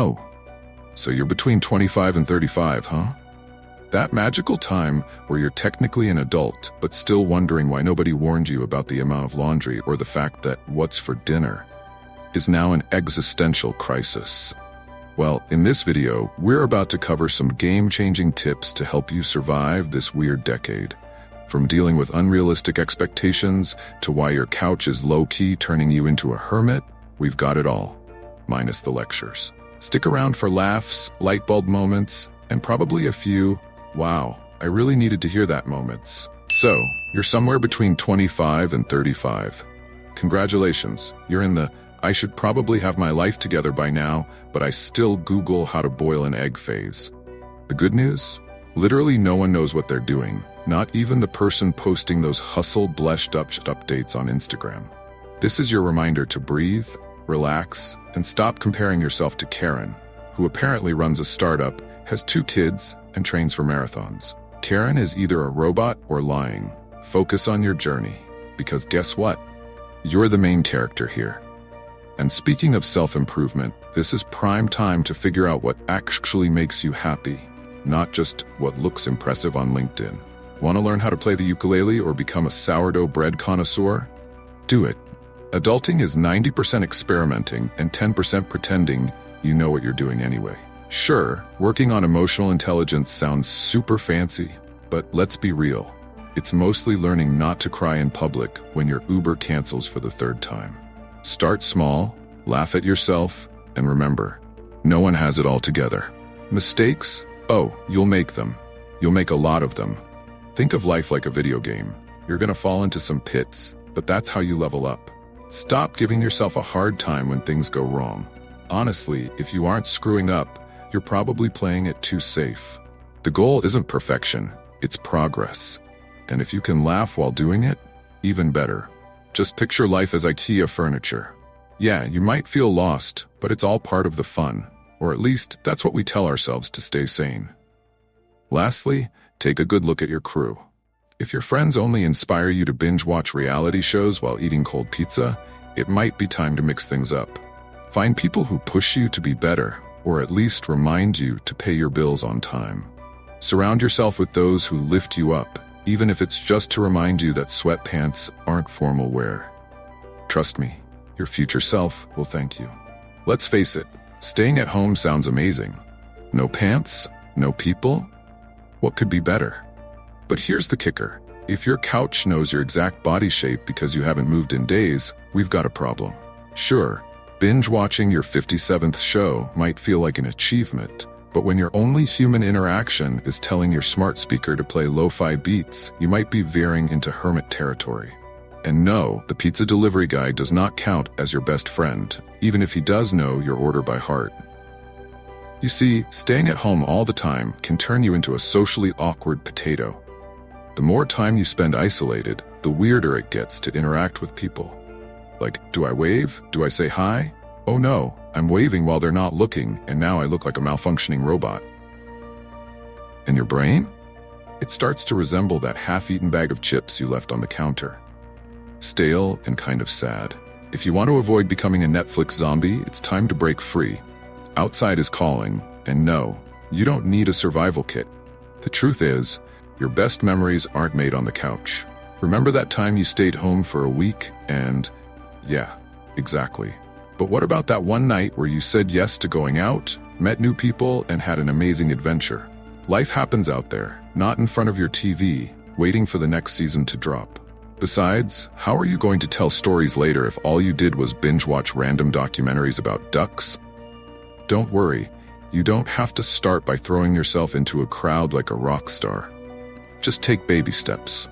Oh, so you're between 25 and 35, huh? That magical time where you're technically an adult, but still wondering why nobody warned you about the amount of laundry or the fact that what's for dinner is now an existential crisis. Well, in this video, we're about to cover some game-changing tips to help you survive this weird decade. From dealing with unrealistic expectations to why your couch is low-key turning you into a hermit, we've got it all, minus the lectures. Stick around for laughs, light bulb moments, and probably a few, wow, I really needed to hear that moments. So, you're somewhere between 25 and 35. Congratulations, you're in the I should probably have my life together by now, but I still Google how to boil an egg phase. The good news? Literally no one knows what they're doing, not even the person posting those hustle-blessed updates on Instagram. This is your reminder to breathe, relax, and stop comparing yourself to Karen, who apparently runs a startup, has 2 kids, and trains for marathons. Karen is either a robot or lying. Focus on your journey, because guess what? You're the main character here. And speaking of self-improvement, this is prime time to figure out what actually makes you happy, not just what looks impressive on LinkedIn. Want to learn how to play the ukulele or become a sourdough bread connoisseur? Do it. Adulting is 90% experimenting and 10% pretending you know what you're doing anyway. Sure, working on emotional intelligence sounds super fancy, but let's be real. It's mostly learning not to cry in public when your Uber cancels for the 3rd time. Start small, laugh at yourself, and remember, no one has it all together. Mistakes? Oh, you'll make them. You'll make a lot of them. Think of life like a video game. You're gonna fall into some pits, but that's how you level up. Stop giving yourself a hard time when things go wrong. Honestly, if you aren't screwing up, you're probably playing it too safe. The goal isn't perfection, it's progress. And if you can laugh while doing it, even better. Just picture life as IKEA furniture. Yeah, you might feel lost, but it's all part of the fun. Or at least, that's what we tell ourselves to stay sane. Lastly, take a good look at your crew. If your friends only inspire you to binge-watch reality shows while eating cold pizza, it might be time to mix things up. Find people who push you to be better, or at least remind you to pay your bills on time. Surround yourself with those who lift you up, even if it's just to remind you that sweatpants aren't formal wear. Trust me, your future self will thank you. Let's face it, staying at home sounds amazing. No pants, no people? What could be better? But here's the kicker. If your couch knows your exact body shape because you haven't moved in days, we've got a problem. Sure, binge-watching your 57th show might feel like an achievement, but when your only human interaction is telling your smart speaker to play lo-fi beats, you might be veering into hermit territory. And no, the pizza delivery guy does not count as your best friend, even if he does know your order by heart. You see, staying at home all the time can turn you into a socially awkward potato. The more time you spend isolated, the weirder it gets to interact with people. Like, do I wave? Do I say hi? Oh no, I'm waving while they're not looking, and now I look like a malfunctioning robot. And your brain? It starts to resemble that half-eaten bag of chips you left on the counter. Stale and kind of sad. If you want to avoid becoming a Netflix zombie, it's time to break free. Outside is calling, and no, you don't need a survival kit. The truth is, your best memories aren't made on the couch. Remember that time you stayed home for a week and, yeah, exactly. But what about that one night where you said yes to going out, met new people, and had an amazing adventure? Life happens out there, not in front of your TV, waiting for the next season to drop. Besides, how are you going to tell stories later if all you did was binge-watch random documentaries about ducks? Don't worry, you don't have to start by throwing yourself into a crowd like a rock star. Just take baby steps.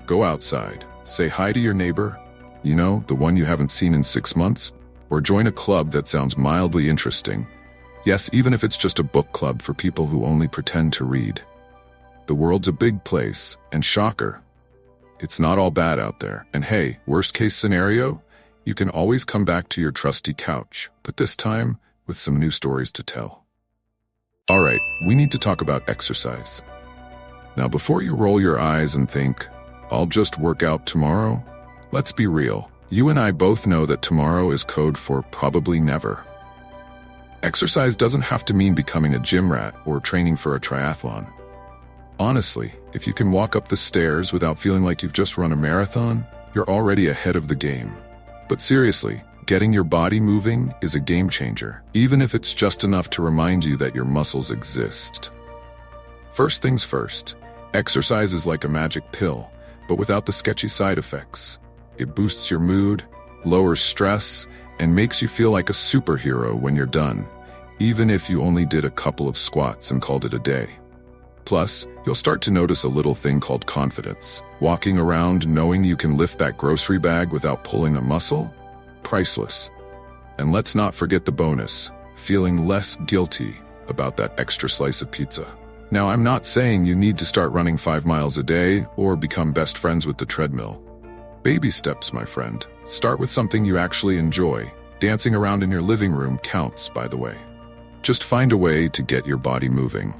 Go outside, say hi to your neighbor, you know, the one you haven't seen in 6 months, or join a club that sounds mildly interesting. Yes, even if it's just a book club for people who only pretend to read. The world's a big place, and shocker, it's not all bad out there. And hey, worst case scenario, you can always come back to your trusty couch, but this time with some new stories to tell. Alright, we need to talk about exercise. Now before you roll your eyes and think, I'll just work out tomorrow, let's be real. You and I both know that tomorrow is code for probably never. Exercise doesn't have to mean becoming a gym rat or training for a triathlon. Honestly, if you can walk up the stairs without feeling like you've just run a marathon, you're already ahead of the game. But seriously, getting your body moving is a game changer, even if it's just enough to remind you that your muscles exist. First things first, exercise is like a magic pill, but without the sketchy side effects. It boosts your mood, lowers stress, and makes you feel like a superhero when you're done, even if you only did a couple of squats and called it a day. Plus, you'll start to notice a little thing called confidence. Walking around knowing you can lift that grocery bag without pulling a muscle? Priceless. And let's not forget the bonus, feeling less guilty about that extra slice of pizza. Now, I'm not saying you need to start running 5 miles a day or become best friends with the treadmill. Baby steps, my friend. Start with something you actually enjoy. Dancing around in your living room counts, by the way. Just find a way to get your body moving.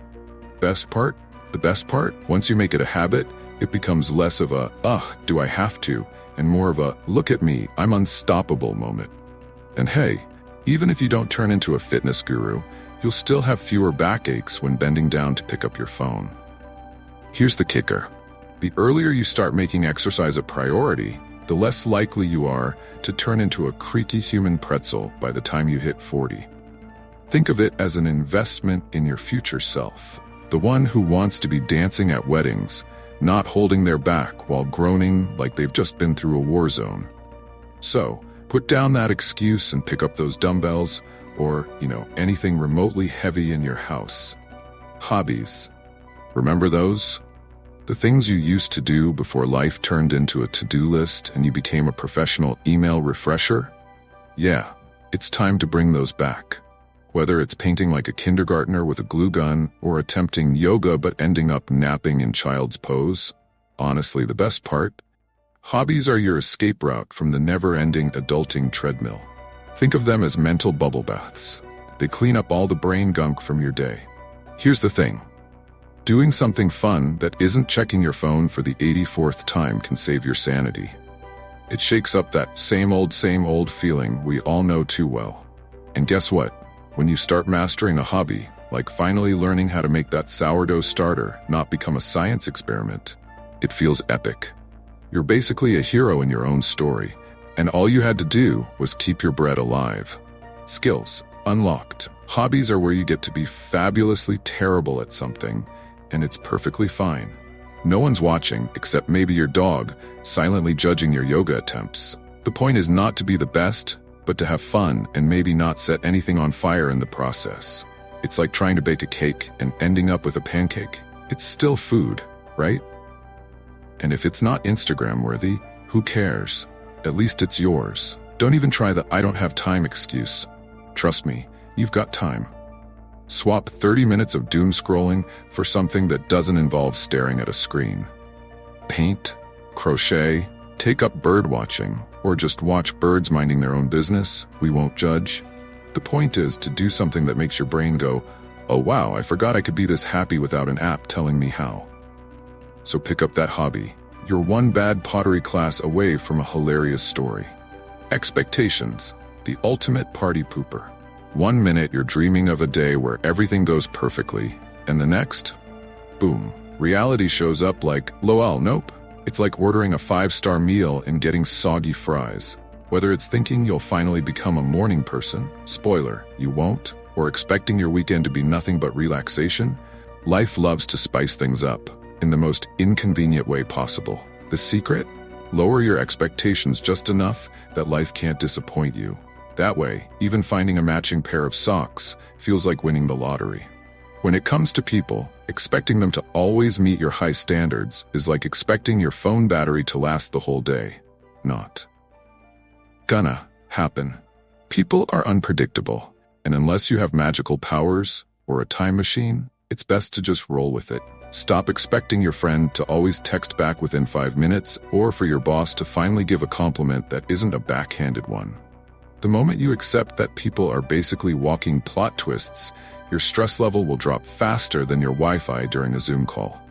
The best part, once you make it a habit, it becomes less of a, do I have to, and more of a, look at me, I'm unstoppable moment. And hey, even if you don't turn into a fitness guru, you'll still have fewer backaches when bending down to pick up your phone. Here's the kicker. The earlier you start making exercise a priority, the less likely you are to turn into a creaky human pretzel by the time you hit 40. Think of it as an investment in your future self. The one who wants to be dancing at weddings, not holding their back while groaning like they've just been through a war zone. So, put down that excuse and pick up those dumbbells or, anything remotely heavy in your house. Hobbies. Remember those? The things you used to do before life turned into a to-do list and you became a professional email refresher? Yeah, it's time to bring those back. Whether it's painting like a kindergartner with a glue gun or attempting yoga but ending up napping in child's pose, honestly, the best part? Hobbies are your escape route from the never-ending adulting treadmill. Think of them as mental bubble baths. They clean up all the brain gunk from your day. Here's the thing. Doing something fun that isn't checking your phone for the 84th time can save your sanity. It shakes up that same old feeling we all know too well. And guess what? When you start mastering a hobby, like finally learning how to make that sourdough starter not become a science experiment, it feels epic. You're basically a hero in your own story, and all you had to do was keep your bread alive. Skills unlocked. Hobbies are where you get to be fabulously terrible at something, and it's perfectly fine. No one's watching, except maybe your dog, silently judging your yoga attempts. The point is not to be the best, but to have fun and maybe not set anything on fire in the process. It's like trying to bake a cake and ending up with a pancake. It's still food, right? And if it's not Instagram worthy, who cares? At least it's yours. Don't even try the I don't have time excuse. Trust me, you've got time. Swap 30 minutes of doom scrolling for something that doesn't involve staring at a screen. Paint, crochet, take up bird watching, or just watch birds minding their own business. We won't judge. The point is to do something that makes your brain go, oh wow, I forgot I could be this happy without an app telling me how. So pick up that hobby. You're one bad pottery class away from a hilarious story. Expectations, the ultimate party pooper. 1 minute you're dreaming of a day where everything goes perfectly, and the next, boom, reality shows up like, lol, nope. It's like ordering a 5-star meal and getting soggy fries. Whether it's thinking you'll finally become a morning person, spoiler, you won't, or expecting your weekend to be nothing but relaxation, life loves to spice things up in the most inconvenient way possible. The secret? Lower your expectations just enough that life can't disappoint you. That way, even finding a matching pair of socks feels like winning the lottery. When it comes to people, expecting them to always meet your high standards is like expecting your phone battery to last the whole day. Not gonna happen. People are unpredictable, and unless you have magical powers or a time machine, it's best to just roll with it. Stop expecting your friend to always text back within 5 minutes or for your boss to finally give a compliment that isn't a backhanded one. The moment you accept that people are basically walking plot twists, your stress level will drop faster than your Wi-Fi during a Zoom call.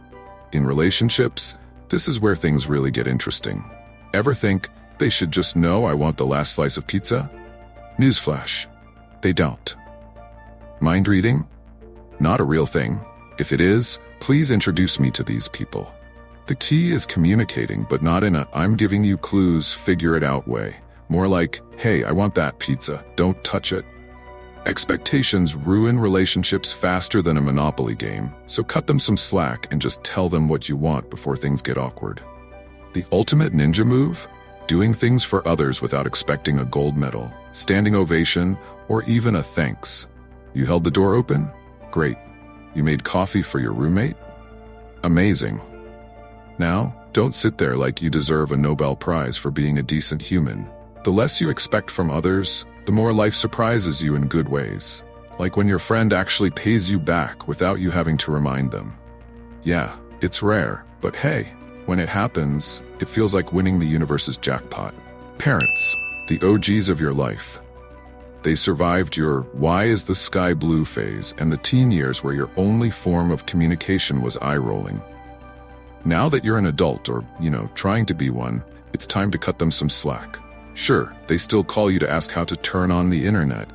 In relationships, this is where things really get interesting. Ever think, they should just know I want the last slice of pizza? Newsflash, they don't. Mind reading? Not a real thing. If it is, please introduce me to these people. The key is communicating, but not in a "I'm giving you clues, figure it out" way. More like, "Hey, I want that pizza, don't touch it." Expectations ruin relationships faster than a Monopoly game, so cut them some slack and just tell them what you want before things get awkward. The ultimate ninja move? Doing things for others without expecting a gold medal, standing ovation, or even a thanks. You held the door open? Great. You made coffee for your roommate? Amazing. Now, don't sit there like you deserve a Nobel Prize for being a decent human. The less you expect from others, the more life surprises you in good ways. Like when your friend actually pays you back without you having to remind them. Yeah, it's rare, but hey, when it happens, it feels like winning the universe's jackpot. Parents, the OGs of your life. They survived your "why is the sky blue" phase and the teen years where your only form of communication was eye-rolling. Now that you're an adult or, trying to be one, it's time to cut them some slack. Sure, they still call you to ask how to turn on the internet.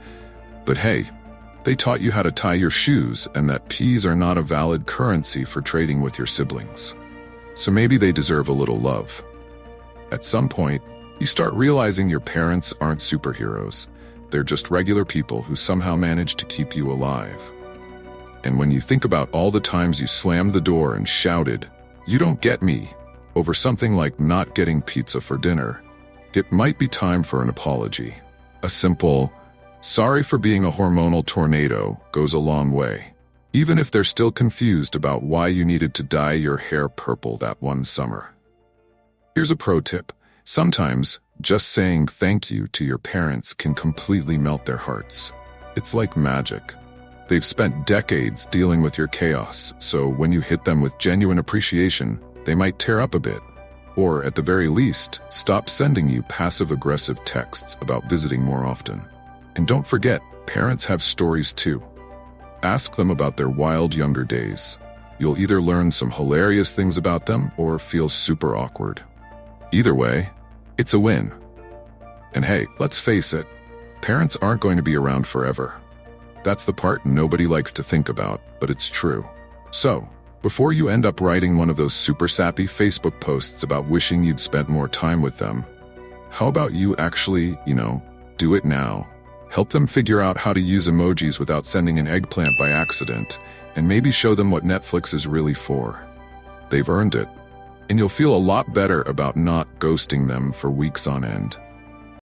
But hey, they taught you how to tie your shoes and that peas are not a valid currency for trading with your siblings. So maybe they deserve a little love. At some point, you start realizing your parents aren't superheroes. They're just regular people who somehow manage to keep you alive. And when you think about all the times you slammed the door and shouted, "You don't get me," over something like not getting pizza for dinner, it might be time for an apology. A simple, "Sorry for being a hormonal tornado" goes a long way, even if they're still confused about why you needed to dye your hair purple that one summer. Here's a pro tip. Sometimes, just saying thank you to your parents can completely melt their hearts. It's like magic. They've spent decades dealing with your chaos, so when you hit them with genuine appreciation, they might tear up a bit. Or, at the very least, stop sending you passive-aggressive texts about visiting more often. And don't forget, parents have stories too. Ask them about their wild younger days. You'll either learn some hilarious things about them or feel super awkward. Either way, it's a win. And hey, let's face it, parents aren't going to be around forever. That's the part nobody likes to think about, but it's true. So, before you end up writing one of those super sappy Facebook posts about wishing you'd spent more time with them, how about you actually, do it now? Help them figure out how to use emojis without sending an eggplant by accident, and maybe show them what Netflix is really for. They've earned it. And you'll feel a lot better about not ghosting them for weeks on end.